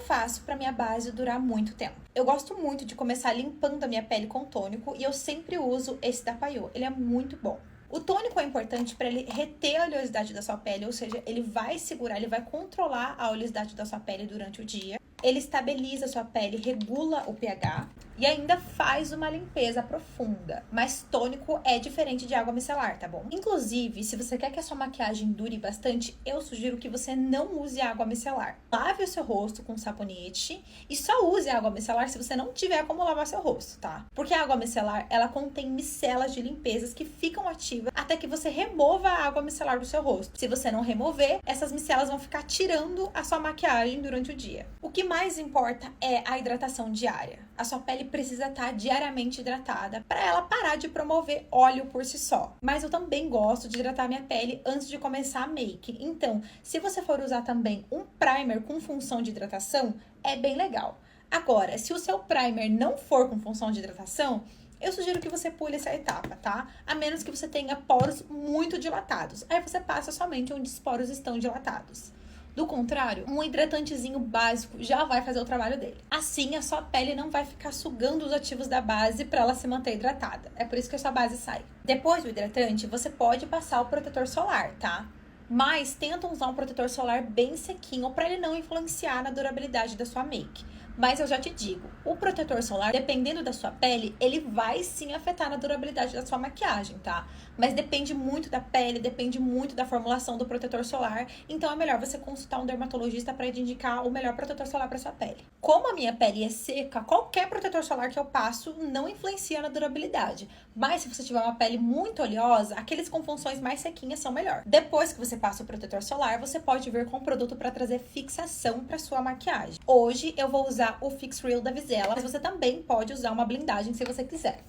faço para minha base durar muito tempo? Eu gosto muito de começar limpando a minha pele com tônico e eu sempre uso esse da Payot. Ele é muito bom. O tônico é importante para ele reter a oleosidade da sua pele, ou seja, ele vai segurar, ele vai controlar a oleosidade da sua pele durante o dia. Ele estabiliza a sua pele, regula o pH e ainda faz uma limpeza profunda. Mas tônico é diferente de água micelar, tá bom? Inclusive, se você quer que a sua maquiagem dure bastante, eu sugiro que você não use água micelar. Lave o seu rosto com sabonete e só use água micelar se você não tiver como lavar seu rosto, tá? Porque a água micelar, ela contém micelas de limpezas que ficam ativas até que você remova a água micelar do seu rosto. Se você não remover, essas micelas vão ficar tirando a sua maquiagem durante o dia. O que mais importa é a hidratação diária. A sua pele precisa estar diariamente hidratada para ela parar de promover óleo por si só. Mas eu também gosto de hidratar minha pele antes de começar a make. Então, se você for usar também um primer com função de hidratação, é bem legal. Agora, se o seu primer não for com função de hidratação, eu sugiro que você pule essa etapa, tá? A menos que você tenha poros muito dilatados. Aí você passa somente onde os poros estão dilatados. Do contrário, um hidratantezinho básico já vai fazer o trabalho dele. Assim, a sua pele não vai ficar sugando os ativos da base para ela se manter hidratada. É por isso que a sua base sai. Depois do hidratante, você pode passar o protetor solar, tá? Mas tenta usar um protetor solar bem sequinho para ele não influenciar na durabilidade da sua make. Mas eu já te digo, o protetor solar, dependendo da sua pele, ele vai sim afetar na durabilidade da sua maquiagem, tá? Mas depende muito da pele, depende muito da formulação do protetor solar, então é melhor você consultar um dermatologista para indicar o melhor protetor solar para sua pele. Como a minha pele é seca, qualquer protetor solar que eu passo não influencia na durabilidade. Mas se você tiver uma pele muito oleosa, aqueles com funções mais sequinhas são melhor. Depois que você passa o protetor solar, você pode vir com um produto para trazer fixação para sua maquiagem. Hoje eu vou usar o Fix Real da Vizela, mas você também pode usar uma blindagem se você quiser.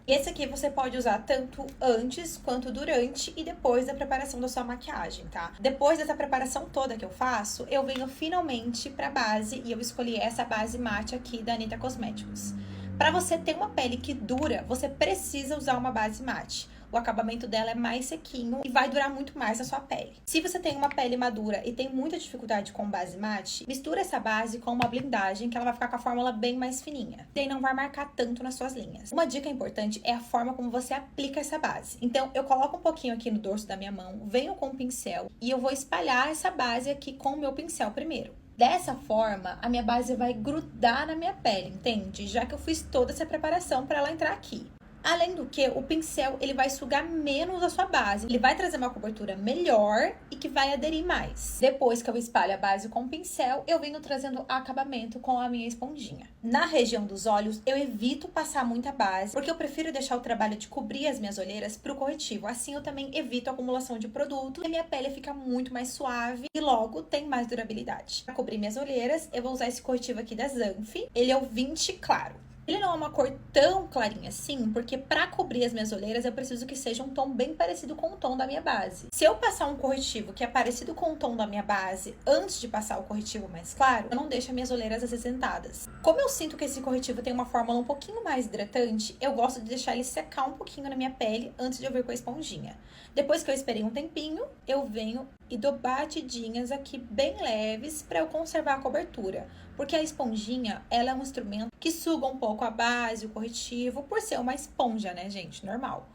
E esse aqui você pode usar tanto antes quanto durante e depois da preparação da sua maquiagem, tá? Depois dessa preparação toda que eu faço, eu venho finalmente pra base e eu escolhi essa base mate aqui da Anitta Cosméticos. Para você ter uma pele que dura, você precisa usar uma base mate. O acabamento dela é mais sequinho e vai durar muito mais a sua pele. Se você tem uma pele madura e tem muita dificuldade com base mate, mistura essa base com uma blindagem que ela vai ficar com a fórmula bem mais fininha. E aí não vai marcar tanto nas suas linhas. Uma dica importante é a forma como você aplica essa base. Então, eu coloco um pouquinho aqui no dorso da minha mão, venho com o pincel e eu vou espalhar essa base aqui com o meu pincel primeiro. Dessa forma, a minha base vai grudar na minha pele, entende? Já que eu fiz toda essa preparação para ela entrar aqui. Além do que, o pincel ele vai sugar menos a sua base. Ele vai trazer uma cobertura melhor e que vai aderir mais. Depois que eu espalho a base com o pincel, eu venho trazendo acabamento com a minha esponjinha. Na região dos olhos, eu evito passar muita base, porque eu prefiro deixar o trabalho de cobrir as minhas olheiras pro corretivo. Assim eu também evito a acumulação de produto e a minha pele fica muito mais suave e logo tem mais durabilidade. Para cobrir minhas olheiras, eu vou usar esse corretivo aqui da Zanf. Ele é o 20 claro. Ele não é uma cor tão clarinha assim, porque para cobrir as minhas olheiras eu preciso que seja um tom bem parecido com o tom da minha base. Se eu passar um corretivo que é parecido com o tom da minha base antes de passar o corretivo mais claro, eu não deixo as minhas olheiras acinzentadas. Como eu sinto que esse corretivo tem uma fórmula um pouquinho mais hidratante, eu gosto de deixar ele secar um pouquinho na minha pele antes de eu vir com a esponjinha. Depois que eu esperei um tempinho, eu venho e dou batidinhas aqui bem leves para eu conservar a cobertura. Porque a esponjinha, ela é um instrumento que suga um pouco a base, o corretivo, por ser uma esponja, né, gente? Normal.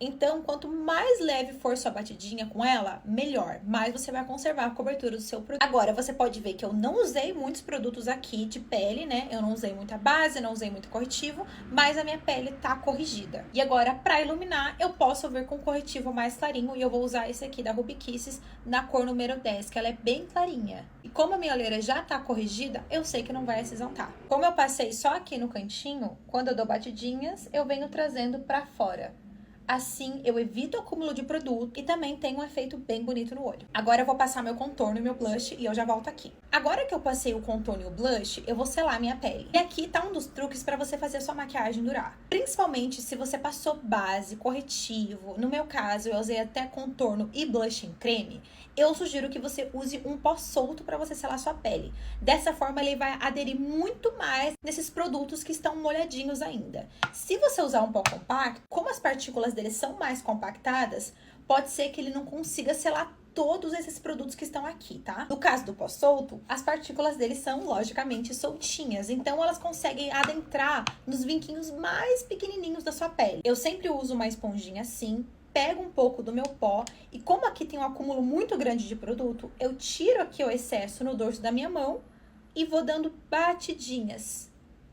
Então, quanto mais leve for sua batidinha com ela, melhor. Mais você vai conservar a cobertura do seu produto. Agora, você pode ver que eu não usei muitos produtos aqui de pele, né? Eu não usei muita base, não usei muito corretivo, mas a minha pele tá corrigida. E agora, pra iluminar, eu posso vir com um corretivo mais clarinho e eu vou usar esse aqui da Ruby Kisses na cor número 10, que ela é bem clarinha. E como a minha olheira já tá corrigida, eu sei que não vai acinzentar. Como eu passei só aqui no cantinho, quando eu dou batidinhas, eu venho trazendo pra fora. Assim, eu evito o acúmulo de produto e também tem um efeito bem bonito no olho. Agora eu vou passar meu contorno e meu blush e eu já volto aqui. Agora que eu passei o contorno e o blush, eu vou selar minha pele. E aqui tá um dos truques para você fazer a sua maquiagem durar. Principalmente se você passou base, corretivo. No meu caso, eu usei até contorno e blush em creme. Eu sugiro que você use um pó solto para você selar sua pele. Dessa forma, ele vai aderir muito mais nesses produtos que estão molhadinhos ainda. Se você usar um pó compacto, como as partículas dele são mais compactadas, pode ser que ele não consiga selar todos esses produtos que estão aqui, tá? No caso do pó solto, as partículas deles são, logicamente, soltinhas. Então, elas conseguem adentrar nos vinquinhos mais pequenininhos da sua pele. Eu sempre uso uma esponjinha assim, pego um pouco do meu pó e como aqui tem um acúmulo muito grande de produto, eu tiro aqui o excesso no dorso da minha mão e vou dando batidinhas.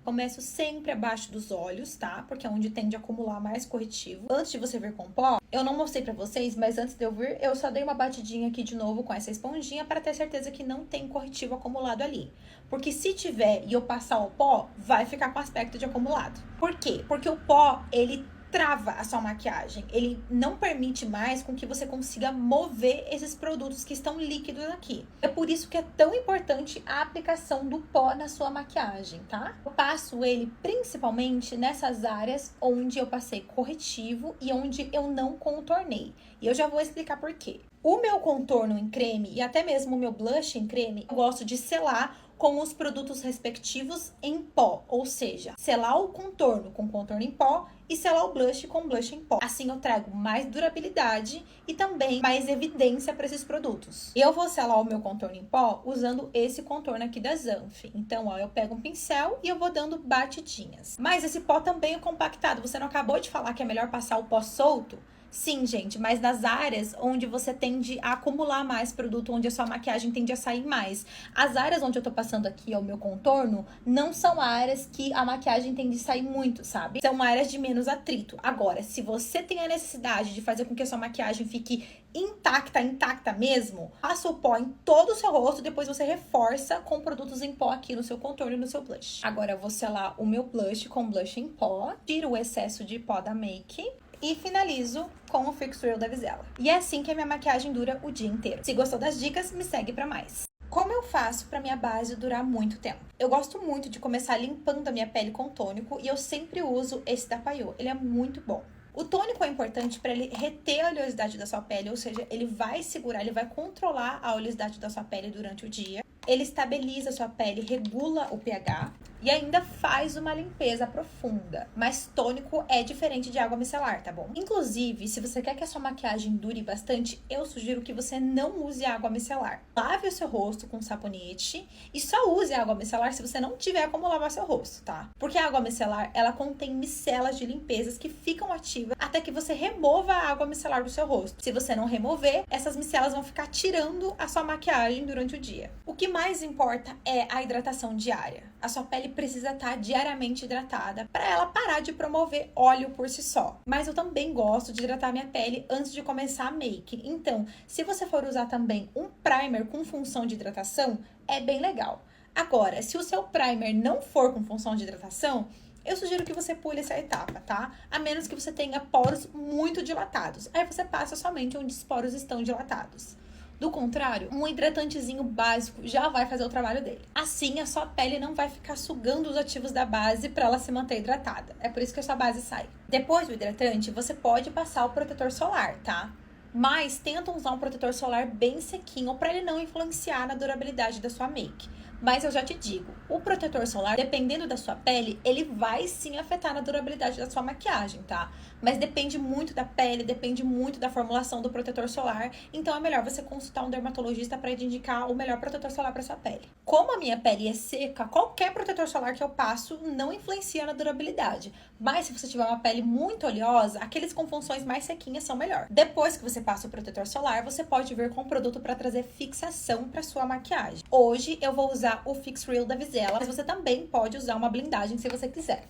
Começo sempre abaixo dos olhos, tá? Porque é onde tende a acumular mais corretivo. Antes de você vir com pó, eu não mostrei pra vocês, mas antes de eu vir, eu só dei uma batidinha aqui de novo com essa esponjinha para ter certeza que não tem corretivo acumulado ali. Porque se tiver e eu passar o pó, vai ficar com aspecto de acumulado. Por quê? Porque o pó, ele trava a sua maquiagem. Ele não permite mais com que você consiga mover esses produtos que estão líquidos aqui. É por isso que é tão importante a aplicação do pó na sua maquiagem, tá? Eu passo ele principalmente nessas áreas onde eu passei corretivo e onde eu não contornei. E eu já vou explicar por quê. O meu contorno em creme e até mesmo o meu blush em creme, eu gosto de selar com os produtos respectivos em pó, ou seja, selar o contorno com contorno em pó e selar o blush com blush em pó. Assim eu trago mais durabilidade e também mais evidência para esses produtos. Eu vou selar o meu contorno em pó usando esse contorno aqui da Zanf. Então, ó, eu pego um pincel e eu vou dando batidinhas. Mas esse pó também é compactado. Você não acabou de falar que é melhor passar o pó solto? Sim, gente, mas nas áreas onde você tende a acumular mais produto, onde a sua maquiagem tende a sair mais. As áreas onde eu tô passando aqui, ó, o meu contorno, não são áreas que a maquiagem tende a sair muito, sabe? São áreas de menos atrito. Agora, se você tem a necessidade de fazer com que a sua maquiagem fique intacta mesmo, passa o pó em todo o seu rosto, depois você reforça com produtos em pó aqui no seu contorno e no seu blush. Agora eu vou selar o meu blush com blush em pó, tiro o excesso de pó da make e finalizo com o Fix Real da Vizela. E é assim que a minha maquiagem dura o dia inteiro. Se gostou das dicas, me segue pra mais. Como eu faço pra minha base durar muito tempo? Eu gosto muito de começar limpando a minha pele com tônico e eu sempre uso esse da Payot. Ele é muito bom. O tônico é importante para ele reter a oleosidade da sua pele, ou seja, ele vai segurar, ele vai controlar a oleosidade da sua pele durante o dia. Ele estabiliza a sua pele, regula o pH e ainda faz uma limpeza profunda. Mas tônico é diferente de água micelar, tá bom? Inclusive, se você quer que a sua maquiagem dure bastante, eu sugiro que você não use água micelar. Lave o seu rosto com sabonete e só use água micelar se você não tiver como lavar seu rosto, tá? Porque a água micelar, ela contém micelas de limpezas que ficam ativas até que você remova a água micelar do seu rosto. Se você não remover, essas micelas vão ficar tirando a sua maquiagem durante o dia. O que mais importa é a hidratação diária. A sua pele precisa estar diariamente hidratada para ela parar de promover óleo por si só. Mas eu também gosto de hidratar minha pele antes de começar a make. Então, se você for usar também um primer com função de hidratação, é bem legal. Agora, se o seu primer não for com função de hidratação, eu sugiro que você pule essa etapa, tá? A menos que você tenha poros muito dilatados. Aí você passa somente onde os poros estão dilatados. Do contrário, um hidratantezinho básico já vai fazer o trabalho dele. Assim, a sua pele não vai ficar sugando os ativos da base para ela se manter hidratada. É por isso que a sua base sai. Depois do hidratante, você pode passar o protetor solar, tá? Mas tenta usar um protetor solar bem sequinho para ele não influenciar na durabilidade da sua make. Mas eu já te digo, o protetor solar, dependendo da sua pele, ele vai sim afetar na durabilidade da sua maquiagem, tá? Mas depende muito da pele, depende muito da formulação do protetor solar. Então é melhor você consultar um dermatologista para indicar o melhor protetor solar para sua pele. Como a minha pele é seca, qualquer protetor solar que eu passo não influencia na durabilidade. Mas se você tiver uma pele muito oleosa, aqueles com funções mais sequinhas são melhor. Depois que você passa o protetor solar, você pode vir com um produto para trazer fixação para sua maquiagem. Hoje eu vou usar o Fix Real da Vizela, mas você também pode usar uma blindagem se você quiser.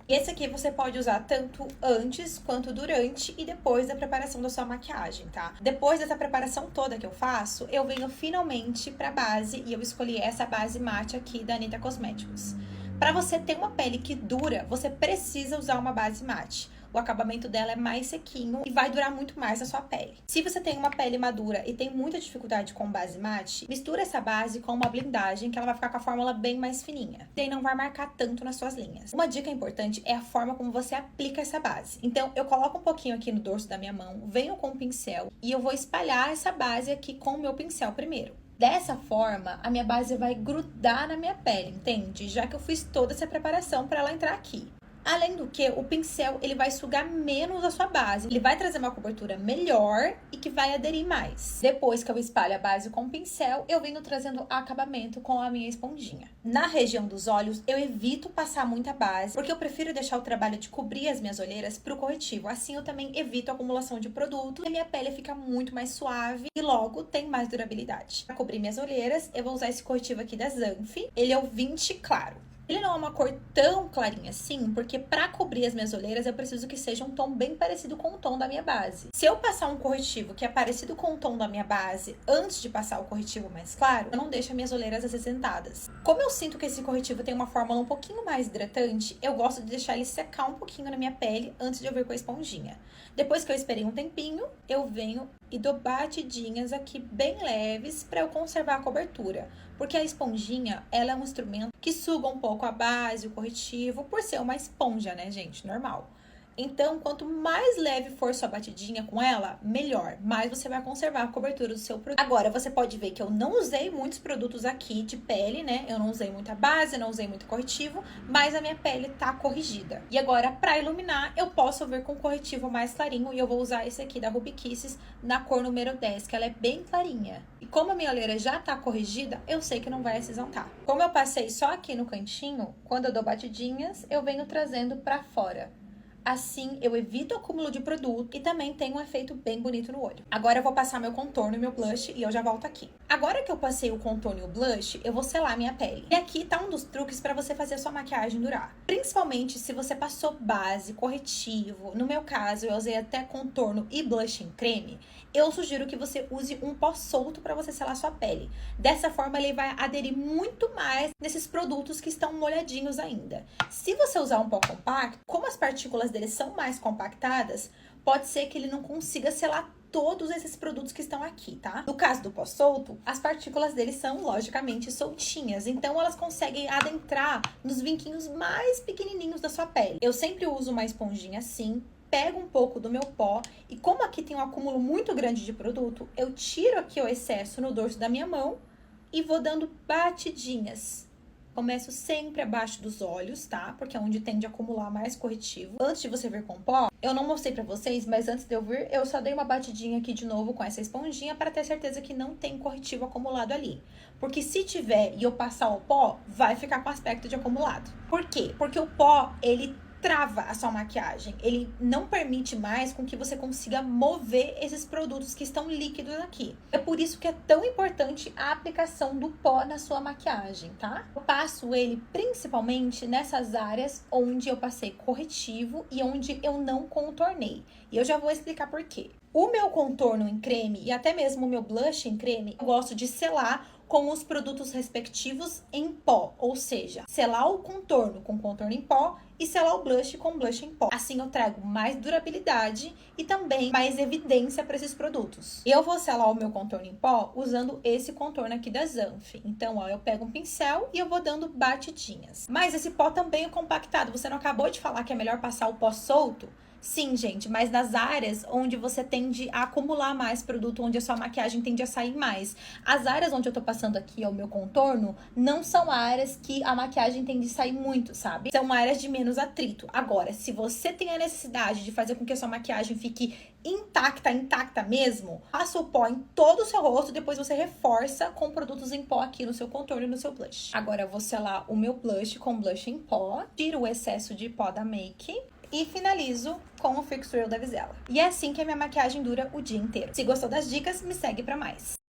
Esse aqui você pode usar tanto antes quanto durante e depois da preparação da sua maquiagem, tá? Depois dessa preparação toda que eu faço, eu venho finalmente pra base e eu escolhi essa base mate aqui da Anitta Cosméticos. Pra você ter uma pele que dura, você precisa usar uma base mate. O acabamento dela é mais sequinho e vai durar muito mais na sua pele. Se você tem uma pele madura e tem muita dificuldade com base mate, mistura essa base com uma blindagem que ela vai ficar com a fórmula bem mais fininha. Daí não vai marcar tanto nas suas linhas. Uma dica importante é a forma como você aplica essa base. Então eu coloco um pouquinho aqui no dorso da minha mão, venho com o pincel e eu vou espalhar essa base aqui com o meu pincel primeiro. Dessa forma, a minha base vai grudar na minha pele, entende? Já que eu fiz toda essa preparação para ela entrar aqui. Além do que, o pincel ele vai sugar menos a sua base. Ele vai trazer uma cobertura melhor e que vai aderir mais. Depois que eu espalho a base com o pincel, eu venho trazendo acabamento com a minha esponjinha. Na região dos olhos, eu evito passar muita base, porque eu prefiro deixar o trabalho de cobrir as minhas olheiras pro corretivo. Assim eu também evito a acumulação de produto e a minha pele fica muito mais suave e logo tem mais durabilidade. Para cobrir minhas olheiras, eu vou usar esse corretivo aqui da Zanf. Ele é o 20 claro. Ele não é uma cor tão clarinha assim, porque para cobrir as minhas olheiras eu preciso que seja um tom bem parecido com o tom da minha base. Se eu passar um corretivo que é parecido com o tom da minha base antes de passar o corretivo mais claro, eu não deixo as minhas olheiras acinzentadas. Como eu sinto que esse corretivo tem uma fórmula um pouquinho mais hidratante, eu gosto de deixar ele secar um pouquinho na minha pele antes de eu vir com a esponjinha. Depois que eu esperei um tempinho, eu venho e dou batidinhas aqui bem leves para eu conservar a cobertura. Porque a esponjinha, ela é um instrumento que suga um pouco a base, o corretivo, por ser uma esponja, né, gente? Normal. Então, quanto mais leve for sua batidinha com ela, melhor. Mais você vai conservar a cobertura do seu produto. Agora, você pode ver que eu não usei muitos produtos aqui de pele, né? Eu não usei muita base, não usei muito corretivo, mas a minha pele tá corrigida. E agora, pra iluminar, eu posso vir com corretivo mais clarinho e eu vou usar esse aqui da Ruby Kisses na cor número 10, que ela é bem clarinha. E como a minha olheira já tá corrigida, eu sei que não vai acinzentar. Como eu passei só aqui no cantinho, quando eu dou batidinhas, eu venho trazendo pra fora. Assim, eu evito o acúmulo de produto e também tem um efeito bem bonito no olho. Agora eu vou passar meu contorno e meu blush e eu já volto aqui. Agora que eu passei o contorno e o blush, eu vou selar minha pele. E aqui tá um dos truques para você fazer a sua maquiagem durar. Principalmente se você passou base, corretivo. No meu caso, eu usei até contorno e blush em creme. Eu sugiro que você use um pó solto para você selar sua pele. Dessa forma, ele vai aderir muito mais nesses produtos que estão molhadinhos ainda. Se você usar um pó compacto, como as partículas dele são mais compactadas, pode ser que ele não consiga selar todos esses produtos que estão aqui, tá? No caso do pó solto, as partículas dele são, logicamente, soltinhas. Então, elas conseguem adentrar nos vinquinhos mais pequenininhos da sua pele. Eu sempre uso uma esponjinha assim, pego um pouco do meu pó e como aqui tem um acúmulo muito grande de produto, eu tiro aqui o excesso no dorso da minha mão e vou dando batidinhas. Começo sempre abaixo dos olhos, tá? Porque é onde tende a acumular mais corretivo. Antes de você vir com pó, eu não mostrei pra vocês, mas antes de eu vir, eu só dei uma batidinha aqui de novo com essa esponjinha para ter certeza que não tem corretivo acumulado ali. Porque se tiver e eu passar o pó, vai ficar com aspecto de acumulado. Por quê? Porque o pó, ele trava a sua maquiagem. Ele não permite mais com que você consiga mover esses produtos que estão líquidos aqui. É por isso que é tão importante a aplicação do pó na sua maquiagem, tá? Eu passo ele principalmente nessas áreas onde eu passei corretivo e onde eu não contornei. E eu já vou explicar por quê. O meu contorno em creme e até mesmo o meu blush em creme, eu gosto de selar com os produtos respectivos em pó, ou seja, selar o contorno com contorno em pó e selar o blush com blush em pó. Assim eu trago mais durabilidade e também mais evidência para esses produtos. Eu vou selar o meu contorno em pó usando esse contorno aqui da Zanf. Então, ó, eu pego um pincel e eu vou dando batidinhas. Mas esse pó também é compactado. Você não acabou de falar que é melhor passar o pó solto? Sim, gente, mas nas áreas onde você tende a acumular mais produto, onde a sua maquiagem tende a sair mais. As áreas onde eu tô passando aqui, ó, o meu contorno, não são áreas que a maquiagem tende a sair muito, sabe? São áreas de menos atrito. Agora, se você tem a necessidade de fazer com que a sua maquiagem fique intacta mesmo, passa o pó em todo o seu rosto, depois você reforça com produtos em pó aqui no seu contorno e no seu blush. Agora eu vou selar o meu blush com blush em pó, tiro o excesso de pó da make e finalizo com o Fix Real da Vizela. E é assim que a minha maquiagem dura o dia inteiro. Se gostou das dicas, me segue pra mais.